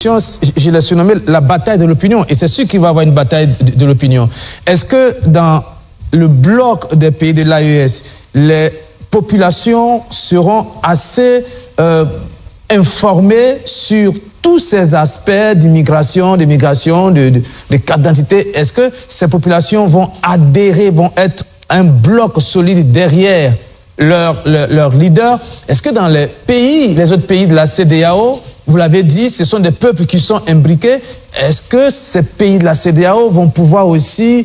question, je l'ai surnommée la bataille de l'opinion. Et c'est sûr qu'il va y avoir une bataille de l'opinion. Est-ce que dans le bloc des pays de l'AES, les populations seront assez informées sur tous ces aspects d'immigration, de carte d'identité? Est-ce que ces populations vont adhérer, vont être un bloc solide derrière leur leader? Est-ce que dans les autres pays de la CEDEAO, vous l'avez dit, ce sont des peuples qui sont imbriqués, est-ce que ces pays de la CEDEAO vont pouvoir aussi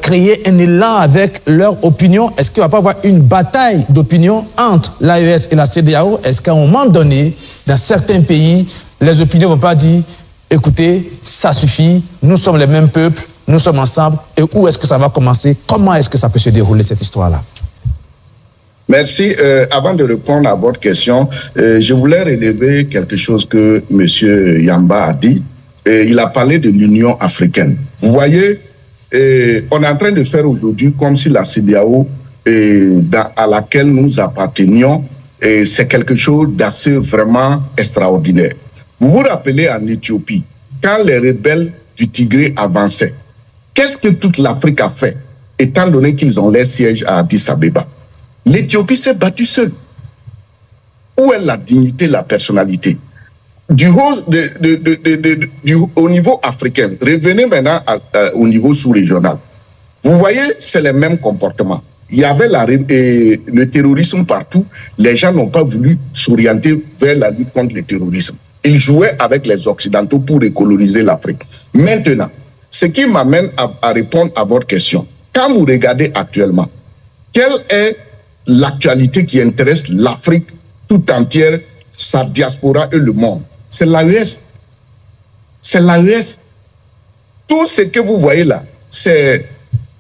créer un élan avec leur opinion? Est-ce qu'il ne va pas avoir une bataille d'opinion entre l'AES et la CEDEAO? Est-ce qu'à un moment donné, dans certains pays, les opinions ne vont pas dire, écoutez, ça suffit, nous sommes les mêmes peuples, nous sommes ensemble, et où est-ce que ça va commencer? Comment est-ce que ça peut se dérouler, cette histoire-là? Merci. Avant de répondre à votre question, je voulais relever quelque chose que M. Yamba a dit. Il a parlé de l'Union africaine. Vous voyez, on est en train de faire aujourd'hui comme si la CEDEAO à laquelle nous appartenions, c'est quelque chose d'assez vraiment extraordinaire. Vous vous rappelez en Éthiopie, quand les rebelles du Tigré avançaient, qu'est-ce que toute l'Afrique a fait, étant donné qu'ils ont leur siège à Addis Abeba? L'Éthiopie s'est battue seule. Où est la dignité, la personnalité? Au niveau africain, revenez maintenant au niveau sous-régional. Vous voyez, c'est le même comportement. Il y avait le terrorisme partout. Les gens n'ont pas voulu s'orienter vers la lutte contre le terrorisme. Ils jouaient avec les Occidentaux pour recoloniser l'Afrique. Maintenant, ce qui m'amène à répondre à votre question. Quand vous regardez actuellement, quelle est l'actualité qui intéresse l'Afrique tout entière, sa diaspora et le monde? C'est l'AES. C'est l'AES. Tout ce que vous voyez là,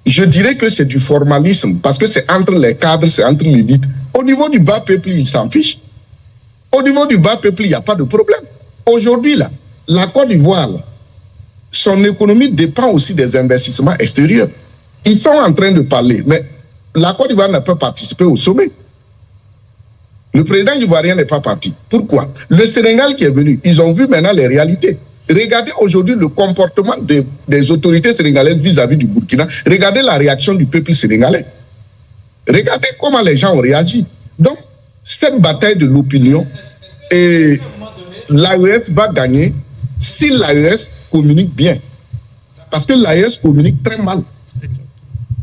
je dirais que c'est du formalisme, parce que c'est entre les cadres, c'est entre l'élite. Au niveau du bas peuple, ils s'en fichent. Au niveau du bas peuple, il n'y a pas de problème. Aujourd'hui, là, la Côte d'Ivoire, son économie dépend aussi des investissements extérieurs. Ils sont en train de parler, mais la Côte d'Ivoire ne peut participer au sommet. Le président ivoirien n'est pas parti. Pourquoi? Le Sénégal qui est venu, ils ont vu maintenant les réalités. Regardez aujourd'hui le comportement des autorités sénégalaises vis-à-vis du Burkina. Regardez la réaction du peuple sénégalais. Regardez comment les gens ont réagi. Donc, cette bataille de l'opinion, et l'AES va gagner si l'AES communique bien. Parce que l'AES communique très mal.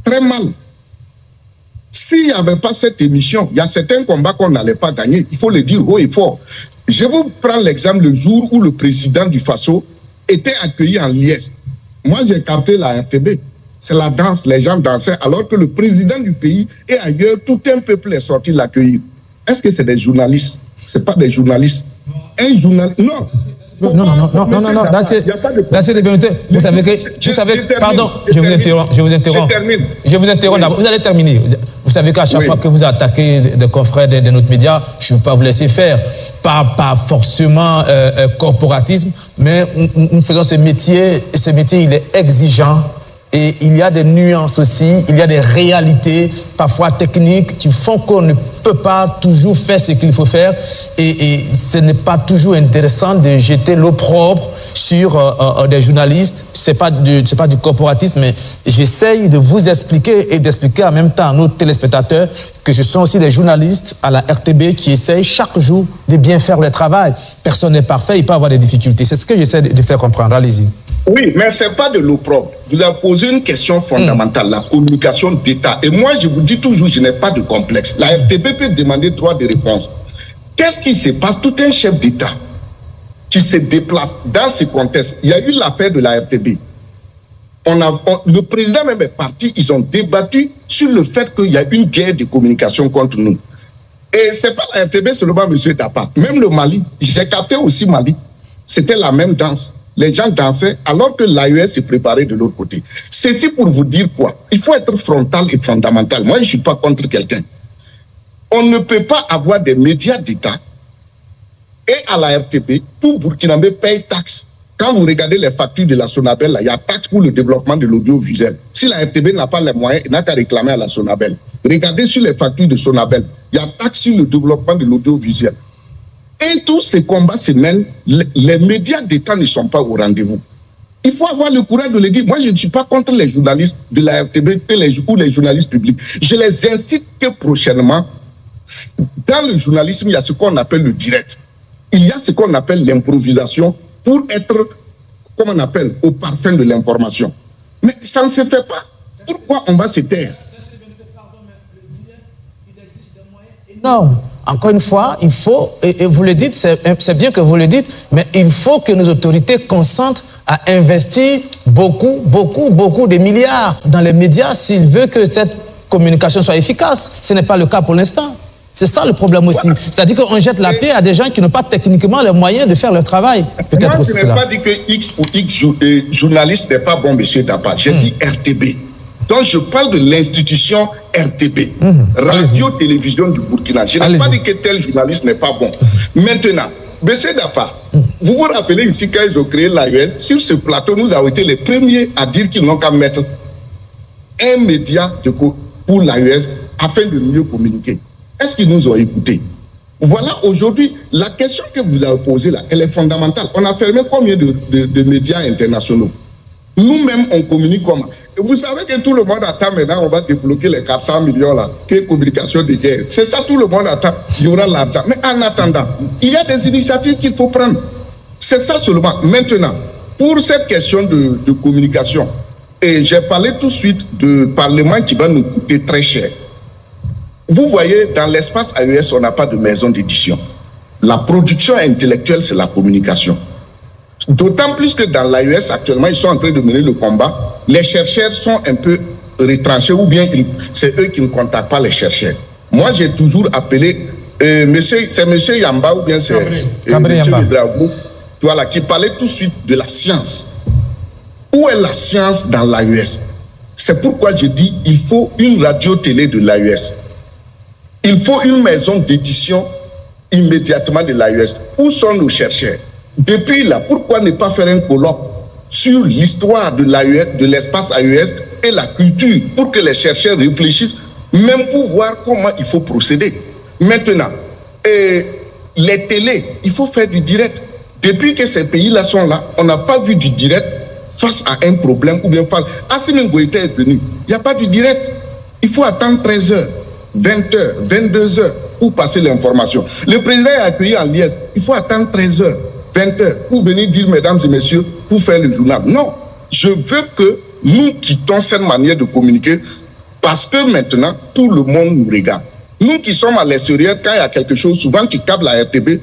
Très mal. S'il n'y avait pas cette émission, il y a certains combats qu'on n'allait pas gagner. Il faut le dire haut et fort. Je vous prends l'exemple le jour où le président du Faso était accueilli en liesse. Moi, j'ai capté la RTB. C'est la danse, les gens dansaient, alors que le président du pays et ailleurs, tout un peuple est sorti l'accueillir. Est-ce que c'est des journalistes? Ce n'est pas des journalistes. Un journaliste, non. Non, dans ces débutés, vous savez que, pardon, je vous interromps d'abord, vous allez terminer. Vous savez qu'à chaque fois que vous attaquez des confrères de notre média, je ne peux pas vous laisser faire, pas forcément corporatisme, mais nous faisons ce métier il est exigeant. Et il y a des nuances aussi, il y a des réalités, parfois techniques, qui font qu'on ne peut pas toujours faire ce qu'il faut faire. Et ce n'est pas toujours intéressant de jeter l'opprobre sur des journalistes. C'est pas du corporatisme, mais j'essaye de vous expliquer et d'expliquer en même temps à nos téléspectateurs que ce sont aussi des journalistes à la RTB qui essayent chaque jour de bien faire le travail. Personne n'est parfait, il peut avoir des difficultés. C'est ce que j'essaie de faire comprendre. Allez-y. Oui, mais ce n'est pas de l'opprobre. Vous avez posé une question fondamentale, la communication d'État. Et moi, je vous dis toujours, je n'ai pas de complexe. La RTB peut demander droit de réponse. Qu'est-ce qui se passe? Tout un chef d'État qui se déplace dans ce contexte. Il y a eu l'affaire de la RTB. Le président même est parti, ils ont débattu sur le fait qu'il y a une guerre de communication contre nous. Et ce n'est pas la RTB seulement, M. Tapa. Même le Mali, j'ai capté aussi Mali. C'était la même danse. Les gens dansaient alors que l'AES s'est préparé de l'autre côté. Ceci pour vous dire quoi? Il faut être frontal et fondamental. Moi, je ne suis pas contre quelqu'un. On ne peut pas avoir des médias d'État et à la RTB, tout Burkinabé paye taxe. Quand vous regardez les factures de la Sonabel, là, il y a taxe pour le développement de l'audiovisuel. Si la RTB n'a pas les moyens, il n'a qu'à réclamer à la Sonabel. Regardez sur les factures de Sonabel, il y a taxe sur le développement de l'audiovisuel. Et tous ces combats se mènent, les médias d'État ne sont pas au rendez-vous. Il faut avoir le courage de le dire. Moi, je ne suis pas contre les journalistes de la RTB ou les journalistes publics. Je les incite que prochainement, dans le journalisme, il y a ce qu'on appelle le direct. Il y a ce qu'on appelle l'improvisation pour être, comme on appelle, au parfum de l'information. Mais ça ne se fait pas. Pourquoi on va se taire? Non. Encore une fois, il faut, et vous le dites, c'est bien que vous le dites, mais il faut que nos autorités consentent à investir beaucoup de milliards dans les médias s'ils veulent que cette communication soit efficace. Ce n'est pas le cas pour l'instant. C'est ça le problème aussi. Voilà. C'est-à-dire qu'on jette la paix à des gens qui n'ont pas techniquement les moyens de faire leur travail. Peut-être aussi. Je n'ai pas dit que X ou X journaliste n'est pas bon, monsieur Dapa. J'ai dit RTB. Donc, je parle de l'institution RTB, Radio-Télévision du Burkina. Je n'ai pas dit que tel journaliste n'est pas bon. Maintenant, monsieur Dapa, vous vous rappelez ici, quand ils ont créé l'AES, sur ce plateau, nous avons été les premiers à dire qu'ils n'ont qu'à mettre un média pour l'AES afin de mieux communiquer. Est-ce qu'ils nous ont écoutés? Voilà, aujourd'hui, la question que vous avez posée là, elle est fondamentale. On a fermé combien de médias internationaux? Nous-mêmes, on communique comment? Vous savez que tout le monde attend maintenant, on va débloquer les 400 millions là, qui est communication de guerre. C'est ça, tout le monde attend. Il y aura l'argent. Mais en attendant, il y a des initiatives qu'il faut prendre. C'est ça seulement. Maintenant, pour cette question de communication, et j'ai parlé tout de suite de Parlement qui va nous coûter très cher. Vous voyez, dans l'espace AES, on n'a pas de maison d'édition. La production intellectuelle, c'est la communication. D'autant plus que dans l'AES, actuellement, ils sont en train de mener le combat. Les chercheurs sont un peu retranchés ou bien c'est eux qui ne contactent pas les chercheurs. Moi, j'ai toujours appelé, c'est M. Yamba ou bien c'est M. Hydraogo, voilà, qui parlait tout de suite de la science. Où est la science dans l'AES? C'est pourquoi je dis il faut une radio-télé de l'AES. Il faut une maison d'édition immédiatement de l'AES. Où sont nos chercheurs? Depuis là, pourquoi ne pas faire un colloque sur l'histoire de l'AES, de l'espace AES et la culture, pour que les chercheurs réfléchissent, même pour voir comment il faut procéder. Maintenant, les télés, il faut faire du direct. Depuis que ces pays-là sont là, on n'a pas vu du direct face à un problème ou bien face... Assimi Goïta est venu, il n'y a pas du direct. Il faut attendre 13h, 20h, 22h pour passer l'information. Le président est accueilli en liesse, il faut attendre 13h. 20h pour venir dire, mesdames et messieurs, pour faire le journal. Non, je veux que nous quittons cette manière de communiquer parce que maintenant, tout le monde nous regarde. Nous qui sommes à l'extérieur, quand il y a quelque chose, souvent tu câbles la RTB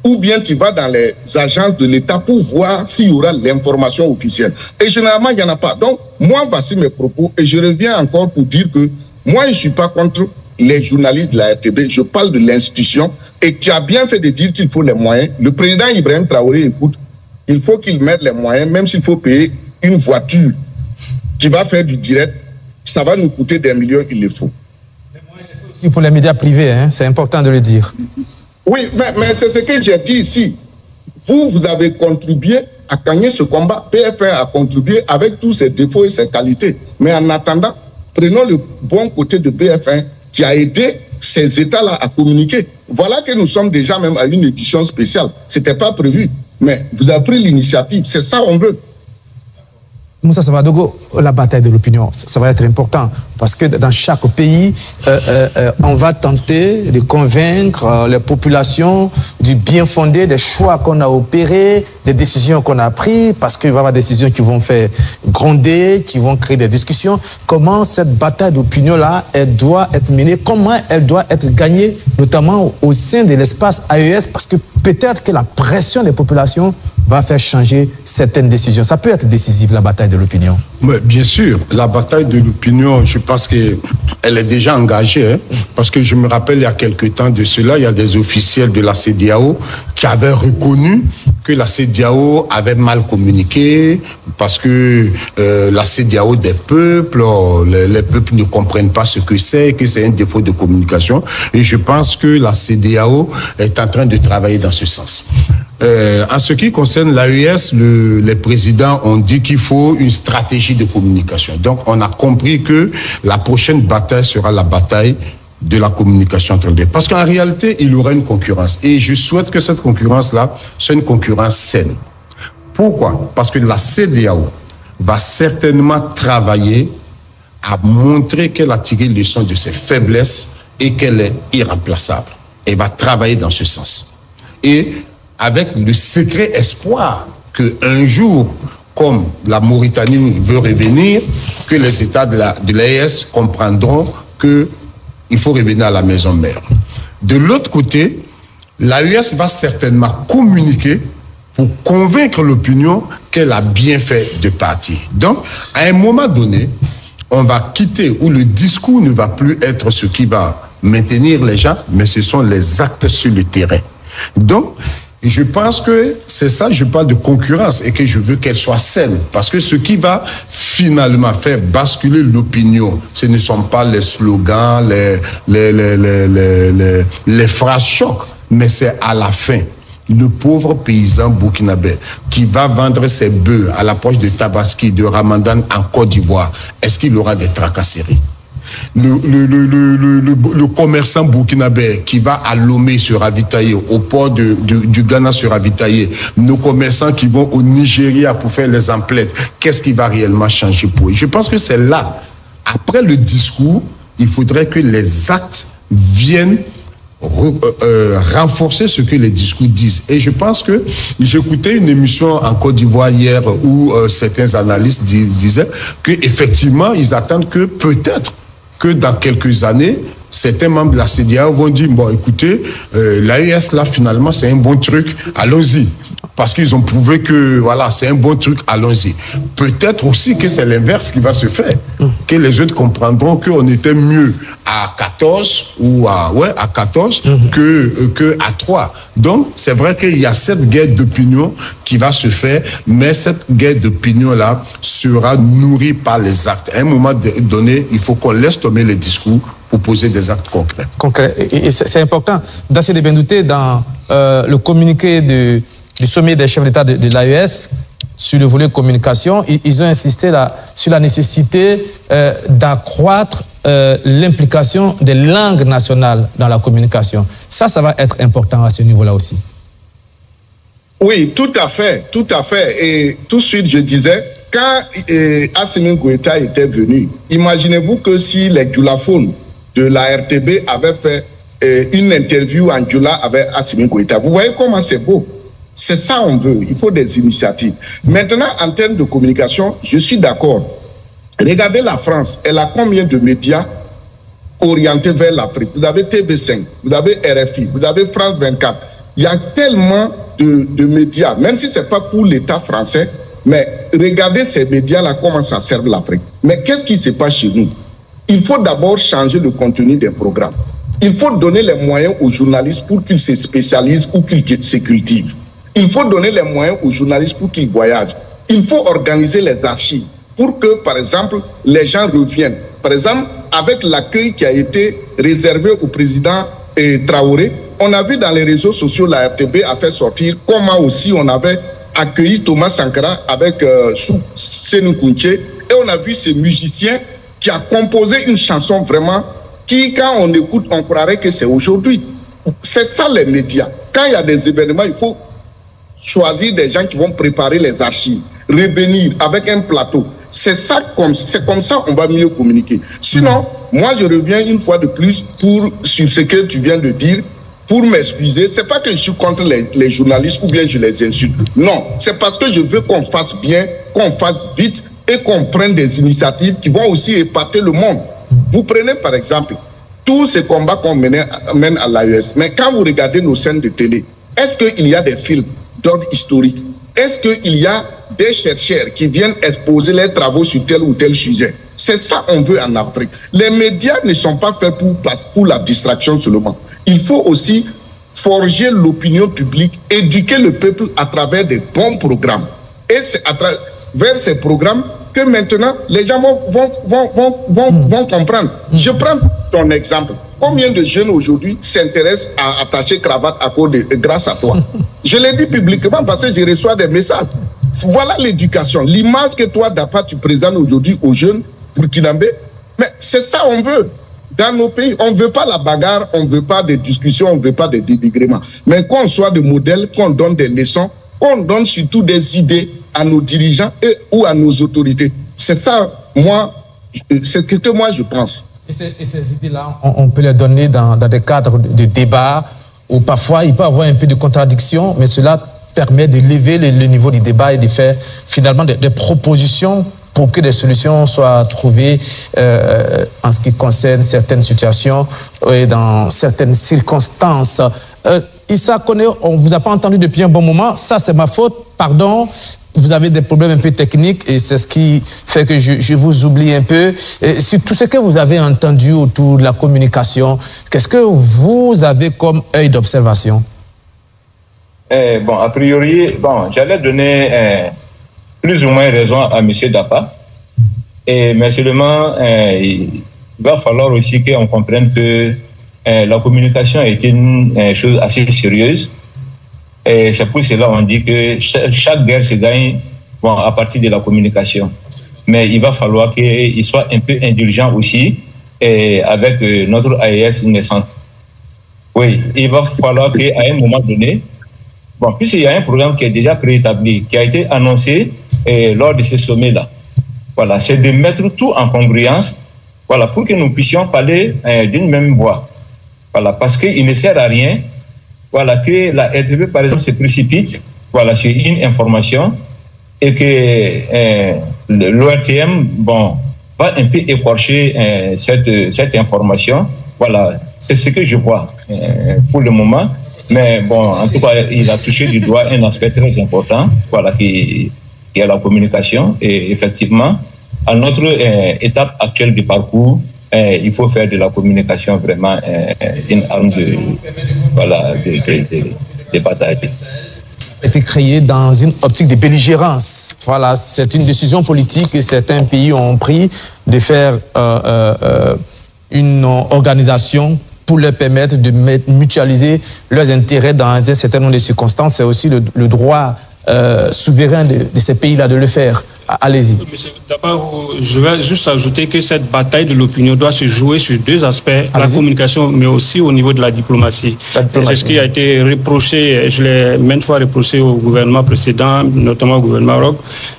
ou bien tu vas dans les agences de l'État pour voir s'il y aura l'information officielle. Et généralement, il n'y en a pas. Donc, moi, voici mes propos et je reviens encore pour dire que moi, je ne suis pas contre les journalistes de la RTB, je parle de l'institution et tu as bien fait de dire qu'il faut les moyens. Le président Ibrahim Traoré, écoute, il faut qu'il mette les moyens, même s'il faut payer une voiture qui va faire du direct, ça va nous coûter des millions, il le faut. Les moyens aussi pour les médias privés, hein, c'est important de le dire. Oui, mais c'est ce que j'ai dit ici. Vous avez contribué à gagner ce combat. BFM a contribué avec tous ses défauts et ses qualités. Mais en attendant, prenons le bon côté de BFM qui a aidé ces États-là à communiquer. Voilà que nous sommes déjà même à une édition spéciale. Ce n'était pas prévu, mais vous avez pris l'initiative. C'est ça qu'on veut. Moussa Savadogo, la bataille de l'opinion, ça va être important parce que dans chaque pays, on va tenter de convaincre les populations du bien fondé des choix qu'on a opérés, des décisions qu'on a prises, parce qu'il va y avoir des décisions qui vont faire gronder, qui vont créer des discussions. Comment cette bataille d'opinion-là, elle doit être menée, comment elle doit être gagnée, notamment au sein de l'espace AES, parce que peut-être que la pression des populations va faire changer certaines décisions. Ça peut être décisif, la bataille de l'opinion. Oui, bien sûr. La bataille de l'opinion, je pense qu'elle est déjà engagée. Hein, parce que je me rappelle, il y a quelque temps de cela, il y a des officiels de la CEDEAO qui avaient reconnu que la CEDEAO avait mal communiqué parce que la CEDEAO des peuples, les peuples ne comprennent pas ce que c'est un défaut de communication. Et je pense que la CEDEAO est en train de travailler dans ce sens. En ce qui concerne l'AES, les présidents ont dit qu'il faut une stratégie de communication. Donc, on a compris que la prochaine bataille sera la bataille de la communication entre les deux. Parce qu'en réalité, il y aura une concurrence. Et je souhaite que cette concurrence-là soit une concurrence saine. Pourquoi? Parce que la CEDEAO va certainement travailler à montrer qu'elle a tiré leçon de ses faiblesses et qu'elle est irremplaçable. Elle va travailler dans ce sens. Et avec le secret espoir qu'un jour, comme la Mauritanie veut revenir, que les États de l'AES comprendront qu'il faut revenir à la maison mère. De l'autre côté, l'AES va certainement communiquer pour convaincre l'opinion qu'elle a bien fait de partir. Donc, à un moment donné, on va quitter où le discours ne va plus être ce qui va maintenir les gens, mais ce sont les actes sur le terrain. Donc, je pense que c'est ça, je parle de concurrence et que je veux qu'elle soit saine. Parce que ce qui va finalement faire basculer l'opinion, ce ne sont pas les slogans, les phrases chocs, mais c'est à la fin. Le pauvre paysan burkinabé qui va vendre ses bœufs à l'approche de Tabaski, de Ramadan en Côte d'Ivoire, est-ce qu'il aura des tracasseries? Le commerçant burkinabé qui va à Lomé se ravitailler, au port du Ghana se ravitailler, nos commerçants qui vont au Nigeria pour faire les emplettes, qu'est-ce qui va réellement changer pour eux? Je pense que c'est là, après le discours, il faudrait que les actes viennent renforcer ce que les discours disent. Et je pense que j'écoutais une émission en Côte d'Ivoire hier où certains analystes disaient qu'effectivement, ils attendent que peut-être que dans quelques années, certains membres de la CEDEAO vont dire, bon, écoutez, l'AES, là, finalement, c'est un bon truc, allons-y. Parce qu'ils ont prouvé que, voilà, c'est un bon truc, allons-y. Peut-être aussi que c'est l'inverse qui va se faire. Que les autres comprendront qu'on était mieux à 14 ou à 14 que à 3. Donc, c'est vrai qu'il y a cette guerre d'opinion qui va se faire, mais cette guerre d'opinion-là sera nourrie par les actes. À un moment donné, il faut qu'on laisse tomber les discours pour poser des actes concrets. Et c'est important. Dans ces Bendouté, dans le communiqué du sommet des chefs d'État de l'AES, sur le volet communication, ils ont insisté sur la nécessité d'accroître l'implication des langues nationales dans la communication. Ça va être important à ce niveau-là aussi. Oui, tout à fait, tout à fait. Et tout de suite, je disais, quand Assimi Goïta était venu, imaginez-vous que si les djoulaphones de la RTB avaient fait une interview en djoula avec Assimi Goïta. Vous voyez comment c'est beau. C'est ça on veut, il faut des initiatives. Maintenant, en termes de communication, je suis d'accord. Regardez la France, elle a combien de médias orientés vers l'Afrique? Vous avez TV5, vous avez RFI, vous avez France 24. Il y a tellement de médias, même si ce n'est pas pour l'État français, mais regardez ces médias-là, comment ça sert l'Afrique. Mais qu'est-ce qui se passe chez nous? Il faut d'abord changer le contenu des programmes. Il faut donner les moyens aux journalistes pour qu'ils se spécialisent ou qu'ils se cultivent. Il faut donner les moyens aux journalistes pour qu'ils voyagent. Il faut organiser les archives pour que, par exemple, les gens reviennent. Par exemple, avec l'accueil qui a été réservé au président Traoré, on a vu dans les réseaux sociaux, la RTB a fait sortir comment aussi on avait accueilli Thomas Sankara avec Senou Kounché. Et on a vu ces musiciens qui a composé une chanson vraiment qui, quand on écoute, on croirait que c'est aujourd'hui. C'est ça les médias. Quand il y a des événements, il faut choisir des gens qui vont préparer les archives, revenir avec un plateau. C'est comme ça on va mieux communiquer. Sinon, moi je reviens une fois de plus sur ce que tu viens de dire, pour m'excuser. C'est pas que je suis contre les journalistes ou bien je les insulte. Non, c'est parce que je veux qu'on fasse bien, qu'on fasse vite et qu'on prenne des initiatives qui vont aussi épater le monde. Vous prenez par exemple tous ces combats qu'on mène à l'AES, mais quand vous regardez nos scènes de télé, est-ce qu'il y a des films d'ordre historique? Est-ce qu'il y a des chercheurs qui viennent exposer leurs travaux sur tel ou tel sujet? C'est ça qu'on veut en Afrique. Les médias ne sont pas faits pour la distraction seulement. Il faut aussi forger l'opinion publique, éduquer le peuple à travers des bons programmes. Et c'est à travers ces programmes que maintenant les gens vont comprendre. Je prends ton exemple. Combien de jeunes aujourd'hui s'intéressent à attacher cravate grâce à toi? Je l'ai dit publiquement parce que je reçois des messages. Voilà l'éducation. L'image que toi, Dapa, tu présentes aujourd'hui aux jeunes burkinabés. Mais c'est ça on veut. Dans nos pays, on ne veut pas la bagarre, on ne veut pas des discussions, on ne veut pas des dénigrements. Mais qu'on soit des modèles, qu'on donne des leçons, qu'on donne surtout des idées à nos dirigeants ou à nos autorités. C'est ça, moi, c'est ce que moi je pense. Et ces idées-là, on peut les donner dans des cadres de débat où parfois il peut y avoir un peu de contradiction, mais cela permet de lever le niveau du débat et de faire finalement des propositions pour que des solutions soient trouvées en ce qui concerne certaines situations et dans certaines circonstances. Issa Koné, on ne vous a pas entendu depuis un bon moment. Ça, c'est ma faute. Pardon. Vous avez des problèmes un peu techniques et c'est ce qui fait que je vous oublie un peu. Et sur tout ce que vous avez entendu autour de la communication, qu'est-ce que vous avez comme œil d'observation? Bon, a priori, j'allais donner plus ou moins raison à M. Dapa. Mais seulement, il va falloir aussi qu'on comprenne que la communication est une chose assez sérieuse. Et c'est pour cela qu'on dit que chaque guerre se gagne à partir de la communication. Mais il va falloir qu'il soit un peu indulgent aussi avec notre AES naissante. Oui, il va falloir qu'à un moment donné, puisqu'il y a un programme qui est déjà préétabli, qui a été annoncé lors de ce sommet-là, voilà, c'est de mettre tout en congruence, voilà, pour que nous puissions parler d'une même voix. Voilà, parce qu'il ne sert à rien, voilà, que la RTP, par exemple, se précipite, voilà, sur une information et que l'ORTM, va un peu écorcher cette information. Voilà, c'est ce que je vois pour le moment. Mais en tout cas, il a touché du doigt un aspect très important, voilà, qui est la communication. Et effectivement, à notre étape actuelle du parcours, il faut faire de la communication vraiment une arme de bataille. A été créé dans une optique de belligérance. Voilà, c'est une décision politique que certains pays ont pris de faire une organisation pour leur permettre de mutualiser leurs intérêts dans un certain nombre de circonstances. C'est aussi le droit souverain de ces pays-là de le faire. Allez-y. D'abord, je vais juste ajouter que cette bataille de l'opinion doit se jouer sur deux aspects, la communication, mais aussi au niveau de la diplomatie. C'est ce qui a été reproché, je l'ai maintes fois reproché au gouvernement précédent, notamment au gouvernement Roch.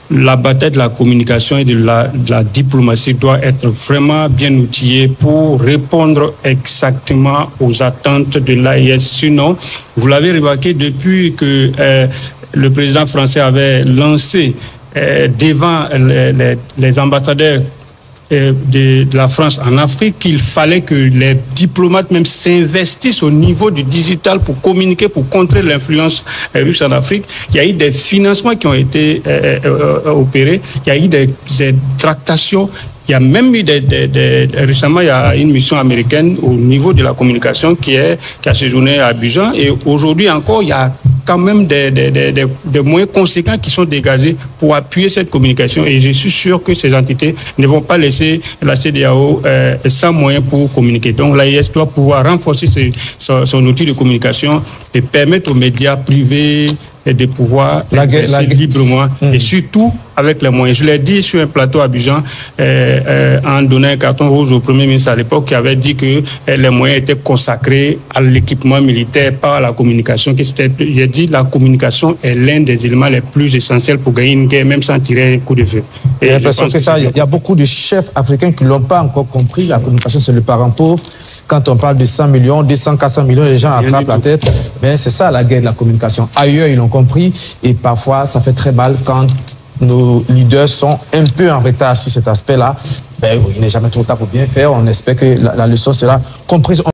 La bataille de la communication et de la diplomatie doit être vraiment bien outillée pour répondre exactement aux attentes de l'AES. Sinon, vous l'avez remarqué, depuis que le président français avait lancé devant les ambassadeurs de la France en Afrique qu'il fallait que les diplomates même s'investissent au niveau du digital pour communiquer, pour contrer l'influence russe en Afrique. Il y a eu des financements qui ont été opérés, il y a eu des tractations. Il y a même eu récemment, il y a une mission américaine au niveau de la communication qui a séjourné à Abidjan. Et aujourd'hui encore, il y a quand même des moyens conséquents qui sont dégagés pour appuyer cette communication. Et je suis sûr que ces entités ne vont pas laisser la CEDEAO sans moyens pour communiquer. Donc l'AES doit pouvoir renforcer son outil de communication et permettre aux médias privés de pouvoir exercer librement et surtout avec les moyens. Je l'ai dit sur un plateau à Abidjan en donnant un carton rouge au Premier ministre à l'époque qui avait dit que les moyens étaient consacrés à l'équipement militaire, pas à la communication. J'ai dit la communication est l'un des éléments les plus essentiels pour gagner une guerre, même sans tirer un coup de feu. J'ai l'impression que ça, il y a beaucoup de chefs africains qui ne l'ont pas encore compris. La communication, c'est le parent pauvre. Quand on parle de 100 millions, 200, 400 millions, les gens attrapent la tête. Mais c'est ça la guerre de la communication. Ailleurs, ils l'ont compris et parfois, ça fait très mal quand nos leaders sont un peu en retard sur cet aspect-là. Il n'est jamais trop tard pour bien faire. On espère que la leçon sera comprise.